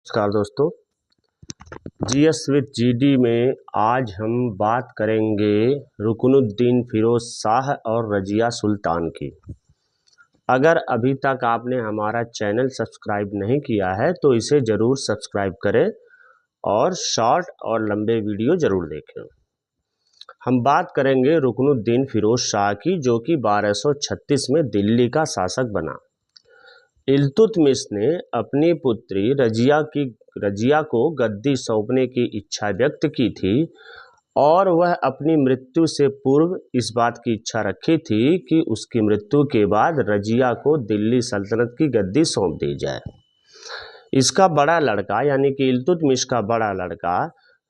नमस्कार दोस्तों, GS with GD में आज हम बात करेंगे रुकनुद्दीन फिरोज शाह और रजिया सुल्तान की। अगर अभी तक आपने हमारा चैनल सब्सक्राइब नहीं किया है तो इसे ज़रूर सब्सक्राइब करें और शॉर्ट और लंबे वीडियो ज़रूर देखें। हम बात करेंगे रुकनुद्दीन फिरोज शाह की, जो कि 1236 में दिल्ली का शासक बना। इल्तुतमिश ने अपनी पुत्री रजिया को गद्दी सौंपने की इच्छा व्यक्त की थी और वह अपनी मृत्यु से पूर्व इस बात की इच्छा रखी थी कि उसकी मृत्यु के बाद रजिया को दिल्ली सल्तनत की गद्दी सौंप दी जाए। इसका बड़ा लड़का यानी कि इल्तुतमिश का बड़ा लड़का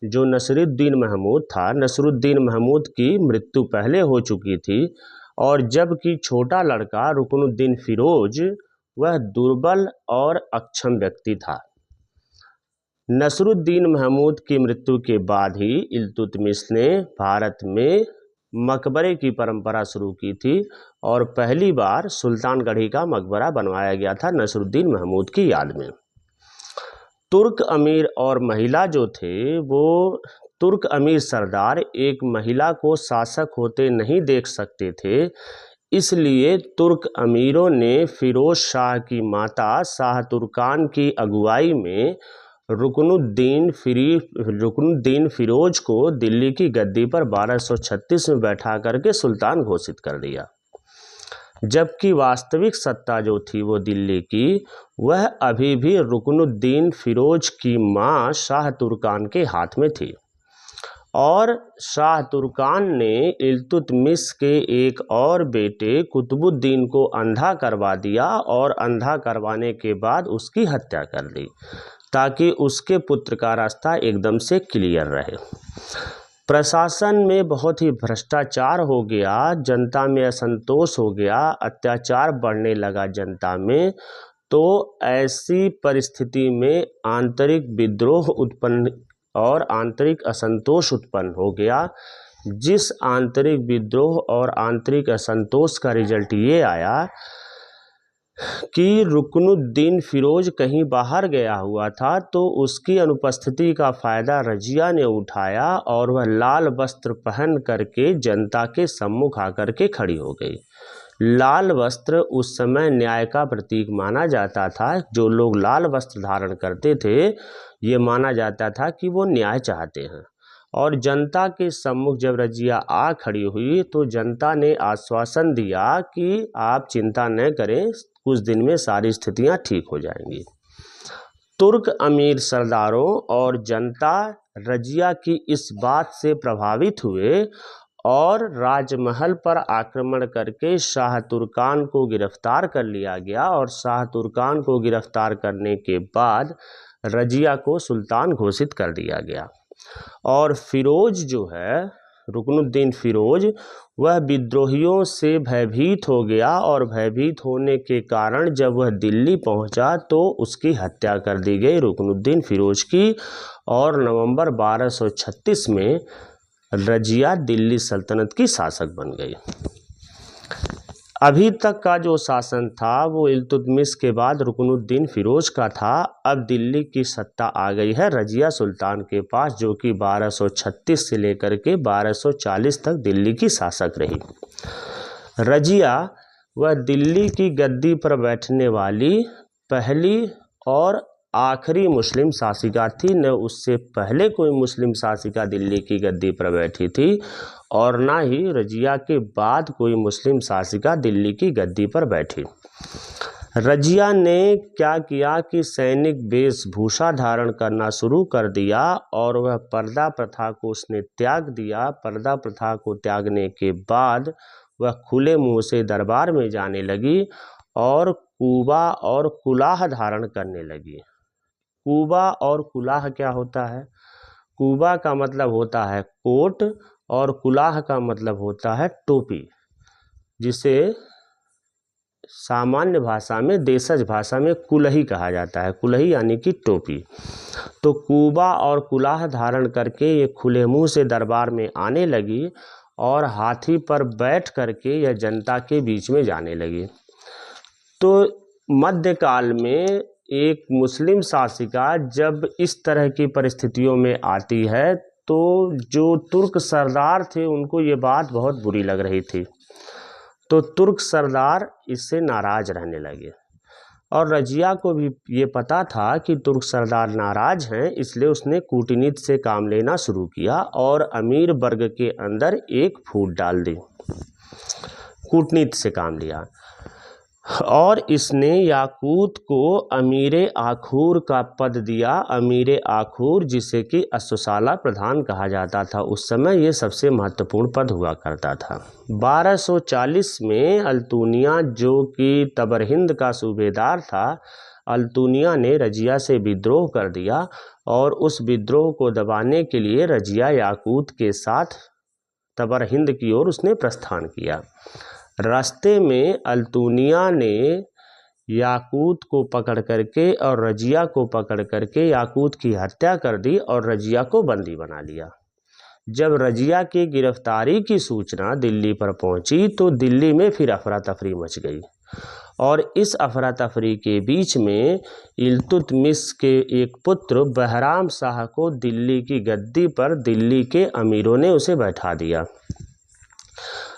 जो नसरुद्दीन महमूद था, नसरुद्दीन महमूद की मृत्यु पहले हो चुकी थी और जबकि छोटा लड़का रुकनुद्दीन फिरोज वह दुर्बल और अक्षम व्यक्ति था। नसरुद्दीन महमूद की मृत्यु के बाद ही इल्तुतमिश ने भारत में मकबरे की परंपरा शुरू की थी और पहली बार सुल्तानगढ़ी का मकबरा बनवाया गया था नसरुद्दीन महमूद की याद में। तुर्क अमीर और महिला जो थे वो तुर्क अमीर सरदार एक महिला को शासक होते नहीं देख सकते थे, इसलिए तुर्क अमीरों ने फिरोज शाह की माता शाह तुर्कान की अगुवाई में रुकनुद्दीन फिरोज को दिल्ली की गद्दी पर 1236 में बैठा करके सुल्तान घोषित कर दिया। जबकि वास्तविक सत्ता जो थी वो दिल्ली की, वह अभी भी रुकनुद्दीन फिरोज की मां शाह तुर्कान के हाथ में थी और शाह तुर्कान ने इल्तुतमिश के एक और बेटे कुतुबुद्दीन को अंधा करवा दिया और अंधा करवाने के बाद उसकी हत्या कर दी ताकि उसके पुत्र का रास्ता एकदम से क्लियर रहे। प्रशासन में बहुत ही भ्रष्टाचार हो गया, जनता में असंतोष हो गया, अत्याचार बढ़ने लगा जनता में। तो ऐसी परिस्थिति में आंतरिक विद्रोह उत्पन्न और आंतरिक असंतोष उत्पन्न हो गया, जिस आंतरिक विद्रोह और आंतरिक असंतोष का रिजल्ट ये आया कि रुकनुद्दीन फिरोज कहीं बाहर गया हुआ था तो उसकी अनुपस्थिति का फायदा रजिया ने उठाया और वह लाल वस्त्र पहन करके जनता के सम्मुख आकर के खड़ी हो गई। लाल वस्त्र उस समय न्याय का प्रतीक माना जाता था। जो लोग लाल वस्त्र धारण करते थे ये माना जाता था कि वो न्याय चाहते हैं। और जनता के सम्मुख जब रजिया आ खड़ी हुई तो जनता ने आश्वासन दिया कि आप चिंता न करें, कुछ दिन में सारी स्थितियां ठीक हो जाएंगी। तुर्क अमीर सरदारों और जनता रजिया की इस बात से प्रभावित हुए और राजमहल पर आक्रमण करके शाह तुर्कान को गिरफ्तार कर लिया गया और शाह तुर्कान को गिरफ्तार करने के बाद रजिया को सुल्तान घोषित कर दिया गया। और फिरोज जो है, रुकनुद्दीन फिरोज, वह विद्रोहियों से भयभीत हो गया और भयभीत होने के कारण जब वह दिल्ली पहुंचा तो उसकी हत्या कर दी गई रुकनुद्दीन फिरोज की और नवंबर 1236 में रजिया दिल्ली सल्तनत की शासक बन गई। अभी तक का जो शासन था वो इल्तुतमिश के बाद रुकनुद्दीन फिरोज का था। अब दिल्ली की सत्ता आ गई है रजिया सुल्तान के पास, जो कि 1236 से लेकर के 1240 तक दिल्ली की शासक रही। रजिया वह दिल्ली की गद्दी पर बैठने वाली पहली और आखिरी मुस्लिम शासिका थी। न उससे पहले कोई मुस्लिम शासिका दिल्ली की गद्दी पर बैठी थी और ना ही रजिया के बाद कोई मुस्लिम शासिका दिल्ली की गद्दी पर बैठी। रजिया ने क्या किया कि सैनिक वेशभूषा धारण करना शुरू कर दिया और वह पर्दा प्रथा को उसने त्याग दिया। पर्दा प्रथा को त्यागने के बाद वह खुले मुंह से दरबार में जाने लगी और कुबा और कुलाह धारण करने लगी। कुबा और कुलाह क्या होता है? कुबा का मतलब होता है कोट और कुलाह का मतलब होता है टोपी, जिसे सामान्य भाषा में, देशज भाषा में कुलही कहा जाता है। कुलही यानी कि टोपी। तो कुबा और कुलाह धारण करके ये खुले मुंह से दरबार में आने लगी और हाथी पर बैठ करके यह जनता के बीच में जाने लगी। तो मध्यकाल में एक मुस्लिम शासिका जब इस तरह की परिस्थितियों में आती है तो जो तुर्क सरदार थे उनको ये बात बहुत बुरी लग रही थी। तो तुर्क सरदार इससे नाराज रहने लगे और रजिया को भी ये पता था कि तुर्क सरदार नाराज हैं, इसलिए उसने कूटनीति से काम लेना शुरू किया और अमीर वर्ग के अंदर एक फूट डाल दी। कूटनीति से काम लिया और इसने याकूत को अमीरे आखूर का पद दिया। अमीरे आखूर जिसे कि अश्वशाला प्रधान कहा जाता था, उस समय ये सबसे महत्वपूर्ण पद हुआ करता था। 1240 में अल्तुनिया जो कि तबरहिंद का सूबेदार था, अल्तुनिया ने रजिया से विद्रोह कर दिया और उस विद्रोह को दबाने के लिए रजिया याकूत के साथ तबरहिंद की ओर उसने प्रस्थान किया। रास्ते में अल्तुनिया ने याकूत को पकड़ करके और रजिया को पकड़ करके याकूत की हत्या कर दी और रजिया को बंदी बना लिया। जब रजिया की गिरफ्तारी की सूचना दिल्ली पर पहुंची तो दिल्ली में फिर अफरा तफरी मच गई और इस अफरा तफरी के बीच में इल्तुतमिश के एक पुत्र बहराम शाह को दिल्ली की गद्दी पर दिल्ली के अमीरों ने उसे बैठा दिया।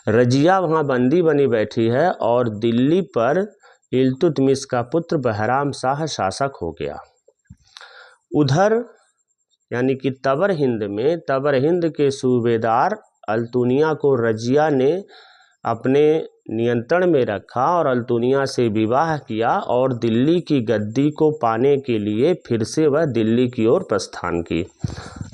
रजिया वहाँ बंदी बनी बैठी है और दिल्ली पर इल्तुतमिश का पुत्र बहराम शाह शासक हो गया। उधर यानी कि तबरहिंद में तबरहिंद के सूबेदार अल्तुनिया को रजिया ने अपने नियंत्रण में रखा और अल्तुनिया से विवाह किया और दिल्ली की गद्दी को पाने के लिए फिर से वह दिल्ली की ओर प्रस्थान की।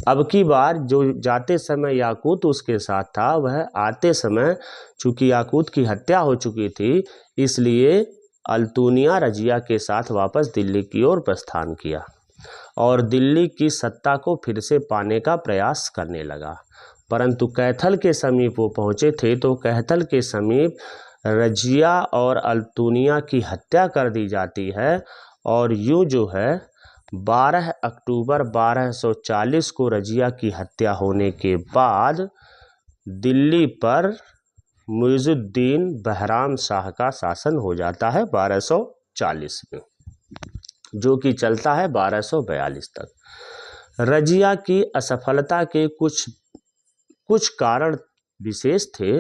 अब की बार जो जाते समय याकूत उसके साथ था, वह आते समय चूँकि याकूत की हत्या हो चुकी थी, इसलिए अल्तुनिया रजिया के साथ वापस दिल्ली की ओर प्रस्थान किया और दिल्ली की सत्ता को फिर से पाने का प्रयास करने लगा। परंतु कैथल के समीप वो पहुँचे थे तो कैथल के समीप रजिया और अल्तुनिया की हत्या कर दी जाती है और यूँ जो है 12 अक्टूबर 1240 को रजिया की हत्या होने के बाद दिल्ली पर मुइजुद्दीन बहराम शाह का शासन हो जाता है 1240 में, जो कि चलता है 1242 तक। रजिया की असफलता के कुछ कारण विशेष थे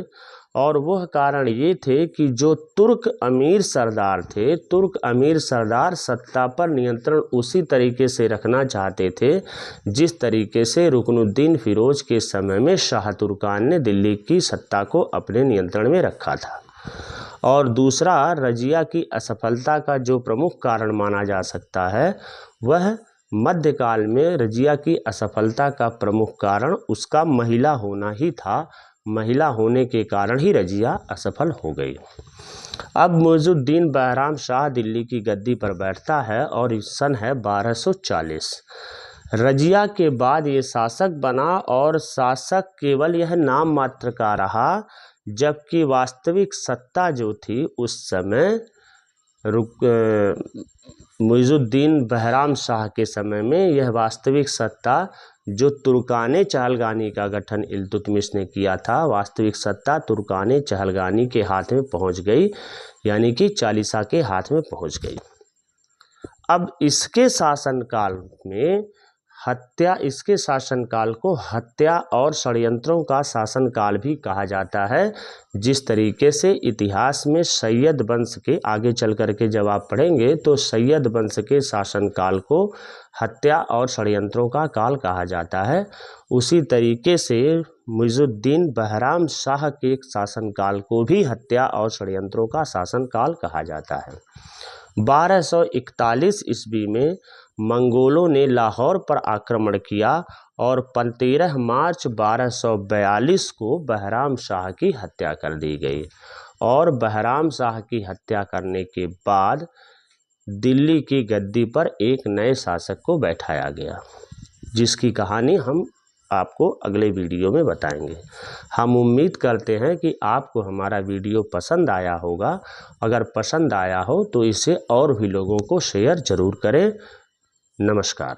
और वह कारण ये थे कि जो तुर्क अमीर सरदार थे, तुर्क अमीर सरदार सत्ता पर नियंत्रण उसी तरीके से रखना चाहते थे जिस तरीके से रुकनुद्दीन फिरोज के समय में शाह तुर्कान ने दिल्ली की सत्ता को अपने नियंत्रण में रखा था। और दूसरा, रजिया की असफलता का जो प्रमुख कारण माना जा सकता है वह मध्यकाल में रजिया की असफलता का प्रमुख कारण उसका महिला होना ही था। महिला होने के कारण ही रजिया असफल हो गई। अब मुइजुद्दीन बहराम शाह दिल्ली की गद्दी पर बैठता है और इस सन है 1240। रजिया के बाद ये शासक बना और शासक केवल यह नाम मात्र का रहा, जबकि वास्तविक सत्ता जो थी उस समय मुइजुद्दीन बहराम शाह के समय में यह वास्तविक सत्ता जो तुर्काने चहलगानी का गठन इल्तुतमिश ने किया था, वास्तविक सत्ता तुर्काने चहलगानी के हाथ में पहुंच गई, यानी कि चालीसा के हाथ में पहुंच गई। अब इसके शासनकाल में इसके शासनकाल को हत्या और षड्यंत्रों का शासनकाल भी कहा जाता है। जिस तरीके से इतिहास में सैयद वंश के आगे चल करके जब आप पढ़ेंगे तो सैयद वंश के शासनकाल को हत्या और षड्यंत्रों का काल कहा जाता है, उसी तरीके से मुइजुद्दीन बहराम शाह के शासनकाल को भी हत्या और षड्यंत्रों का शासनकाल कहा जाता है। 1241 ईस्वी में मंगोलों ने लाहौर पर आक्रमण किया और 13 मार्च 1242 को बहराम शाह की हत्या कर दी गई और बहराम शाह की हत्या करने के बाद दिल्ली की गद्दी पर एक नए शासक को बैठाया गया, जिसकी कहानी हम आपको अगले वीडियो में बताएंगे। हम उम्मीद करते हैं कि आपको हमारा वीडियो पसंद आया होगा। अगर पसंद आया हो तो इसे और भी लोगों को शेयर ज़रूर करें। नमस्कार।